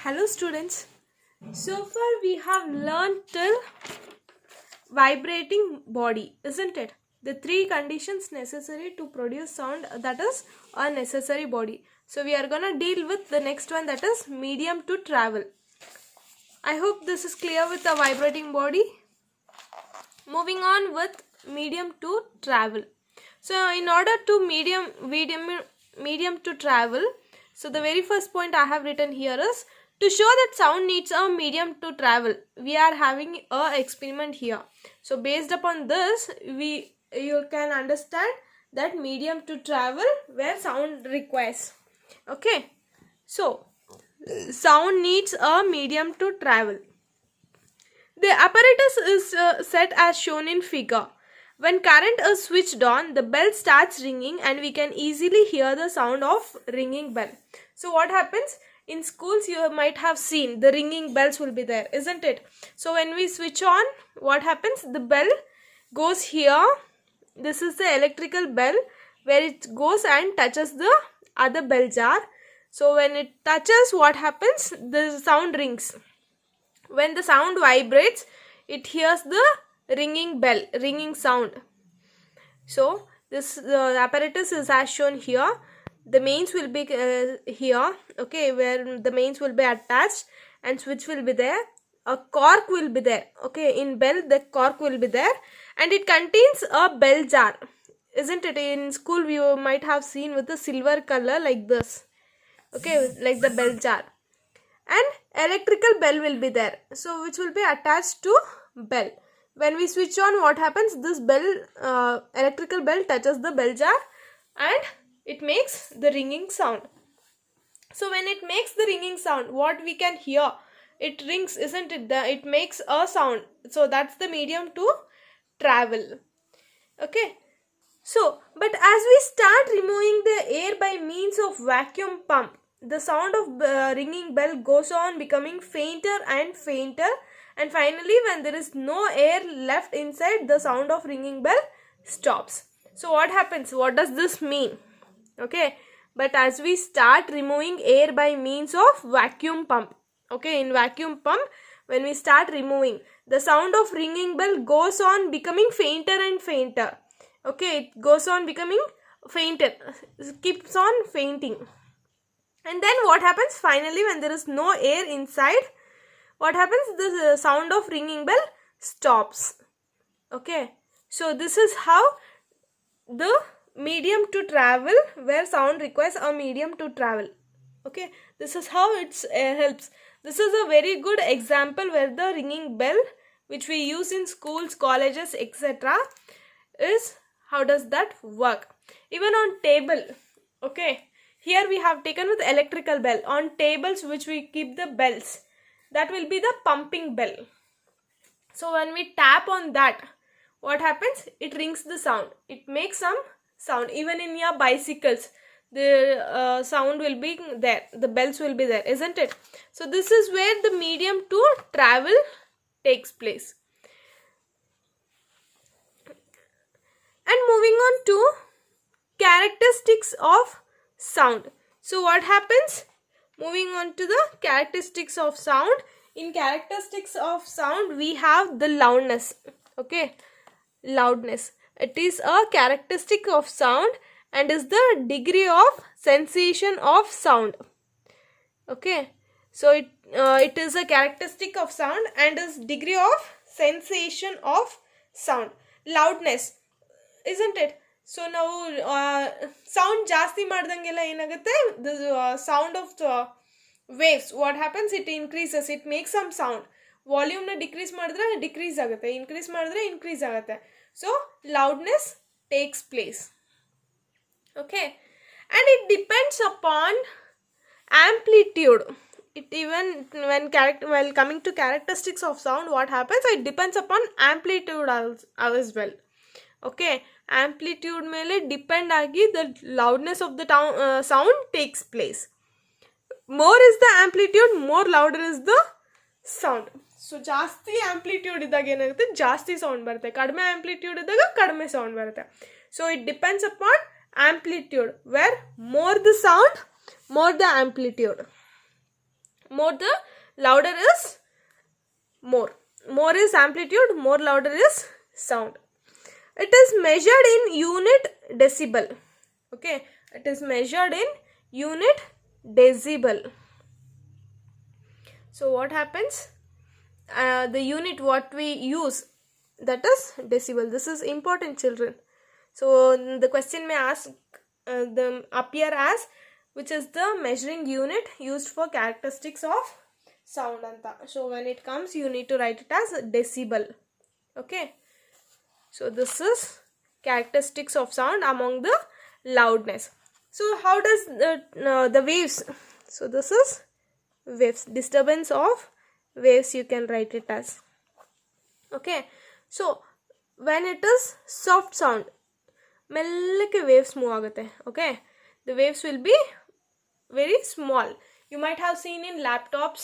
Hello students. So far we have learned till vibrating body, isn't it? The three conditions necessary to produce sound, that is a necessary body. So we are gonna deal with the next one, that is medium to travel. I hope this is clear with the vibrating body. Moving on with medium to travel. So in order to medium to travel, so the very first point I have written here is to show that sound needs a medium to travel. We are having a experiment here. So based upon this, you can understand that medium to travel where sound requires. Okay. So sound needs a medium to travel. The apparatus is set as shown in figure. When current is switched on, the bell starts ringing and we can easily hear the sound of ringing bell. So what happens? In schools you might have seen the ringing bells will be there, isn't it? So when we switch on, what happens? The bell goes here. This is the electrical bell where it goes and touches the other bell jar. So when it touches, what happens? The sound rings. When the sound vibrates, it hears the ringing bell, ringing sound. So this apparatus is as shown here. The mains will be here, okay, where the mains will be attached and switch will be there. A cork will be there, okay, in bell the cork will be there, and it contains a bell jar, isn't it? In school you might have seen with the silver color like this, okay, like the bell jar. And electrical bell will be there, so which will be attached to bell. When we switch on, what happens? This bell, electrical bell touches the bell jar and it makes the ringing sound. So when it makes the ringing sound, what we can hear? It rings, isn't it? It makes a sound. So that's the medium to travel. Okay. So, but as we start removing the air by means of vacuum pump, the sound of ringing bell goes on becoming fainter and fainter, and finally when there is no air left inside, the sound of ringing bell stops. So what happens? What does this mean? Okay, but as we start removing air by means of vacuum pump, okay, in vacuum pump, when we start removing, the sound of ringing bell goes on becoming fainter and fainter. Okay, it goes on becoming fainter, keeps on fainting. And then what happens? Finally, when there is no air inside, what happens? The sound of ringing bell stops. Okay, so this is how the medium to travel, where sound requires a medium to travel. Okay, this is how it helps. This is a very good example where the ringing bell, which we use in schools, colleges, etc., is how does that work. Even on table, okay, here we have taken with electrical bell. On tables which we keep the bells, that will be the pumping bell. So when we tap on that, what happens? It rings the sound. It makes some sound. Even in your bicycles, the sound will be there. The bells will be there, isn't it? So this is where the medium to travel takes place. And moving on to characteristics of sound. So what happens? Moving on to the characteristics of sound. In characteristics of sound, we have the loudness. Okay, loudness. It is a characteristic of sound and is the degree of sensation of sound. Okay, so it is a characteristic of sound and is degree of sensation of sound. Loudness, isn't it? So now sound ಜಾಸ್ತಿ ಮಾಡ್ದಂಗೆಲ್ಲ ಏನಾಗುತ್ತೆ, the sound of the waves, what happens? It increases, it makes some sound. Volume ನ decrease ಮಾಡಿದ್ರೆ decrease ಆಗುತ್ತೆ, increase ಮಾಡಿದ್ರೆ increase ಆಗುತ್ತೆ. So loudness takes place. Okay, and it depends upon amplitude. It even while coming to characteristics of sound, what happens? It depends upon amplitude as well. Okay, amplitude ಮೇಲೆ depend ಆಗಿ the loudness of the sound takes place. More is the amplitude, more louder is the sound. So ಜಾಸ್ತಿ amplitude ಇದ್ದಾಗ ಏನಾಗುತ್ತೆ? ಜಾಸ್ತಿ sound ಬರುತ್ತೆ. ಕಡಿಮೆ amplitude ಇದ್ದಾಗ ಕಡಿಮೆ ಸೌಂಡ್ ಬರುತ್ತೆ. So it depends upon amplitude, where more the sound, more the amplitude. more the louder is more. More is amplitude, more louder is sound. It is measured in unit decibel. Okay, it is measured in unit decibel. So what happens? The unit what we use, that is decibel. This is important, children. So the question may ask appear as which is the measuring unit used for characteristics of sound anta. So when it comes, you need to write it as decibel. Okay. So this is characteristics of sound among the loudness. So how does the waves? So this is waves, disturbance of waves, you can write it as. Okay. So when it is soft sound, mellake waves move agate. Okay. The waves will be very small. You might have seen in laptops,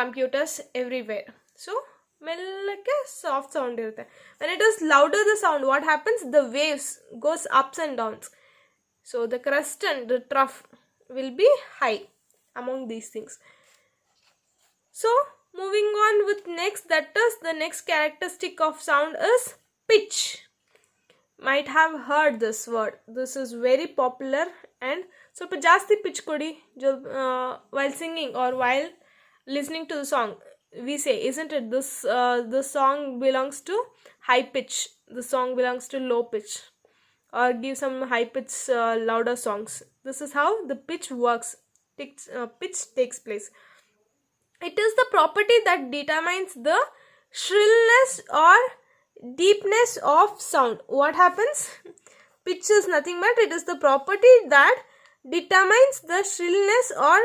computers, everywhere. So mellake soft sound irutte. When it is louder the sound, what happens? The waves goes ups and downs. So the crest and the trough will be high among these things. So moving on with next, that is the next characteristic of sound is pitch. Might have heard this word. This is very popular and so jasti pitch kodi while singing or while listening to the song. We say, isn't it, this the song belongs to high pitch, the song belongs to low pitch, or give some high pitch louder songs. This is how the pitch works. Pitch takes place. It is the property that determines the shrillness or deepness of sound. What happens? Pitch is nothing but it is the property that determines the shrillness or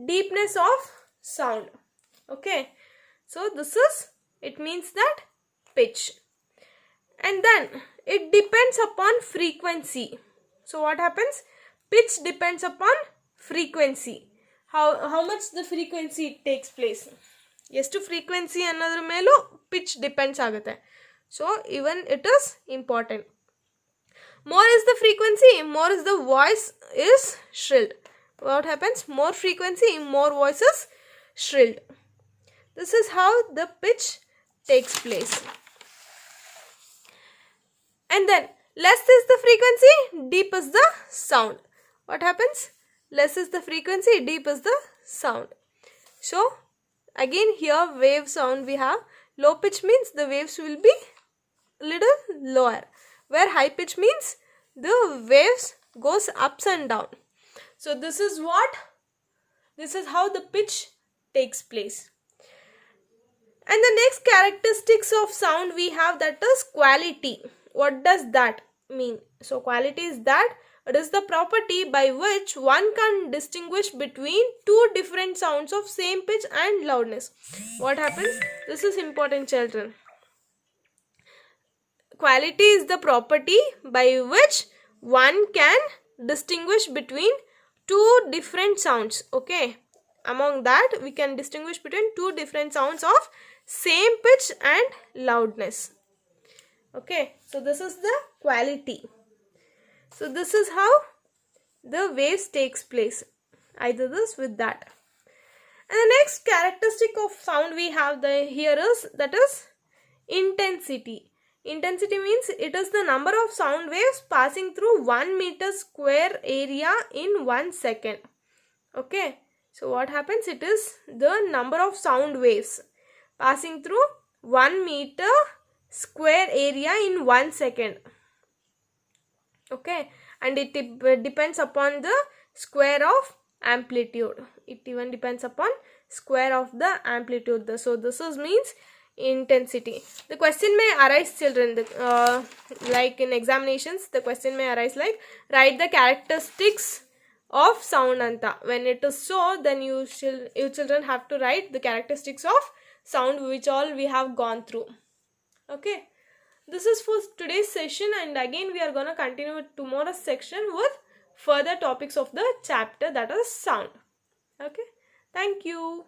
deepness of sound. Okay, so this is, it means that pitch. And then it depends upon frequency. So what happens? Pitch depends upon frequency. How much the frequency takes place. ಎಷ್ಟು frequency ಅನ್ನೋದ್ರ ಮೇಲೂ pitch depends ಆಗುತ್ತೆ. So even it is important. More is the frequency, more is the voice is shrilled. What happens? More frequency, more voice is shrilled. This is how the pitch takes place. And then less is the frequency, deep is the sound. What happens? Less is the frequency, deep is the sound. So again here wave sound we have. Low pitch means the waves will be little lower, where high pitch means the waves goes ups and down. So this is how the pitch takes place. And the next characteristics of sound we have, that is quality. What does that mean? So quality is that it is the property by which one can distinguish between two different sounds of same pitch and loudness. What happens? This is important, children. Quality is the property by which one can distinguish between two different sounds. Okay. Among that, we can distinguish between two different sounds of same pitch and loudness. Okay. So this is the quality. So this is how the waves takes place. Either this with that. And the next characteristic of sound we have here is, that is intensity. Intensity means it is the number of sound waves passing through 1 meter square area in 1 second. Okay. So what happens? It is the number of sound waves passing through 1 meter square area in 1 second. Okay, and it depends upon the square of amplitude. It even depends upon square of the amplitude. So this means intensity. The question may arise, children, like in examinations, the question may arise like, write the characteristics of sound anta. When it is so, then you children have to write the characteristics of sound which all we have gone through. Okay. This is for today's session, and again we are going to continue with tomorrow's section with further topics of the chapter, that is sound. Okay. Thank you.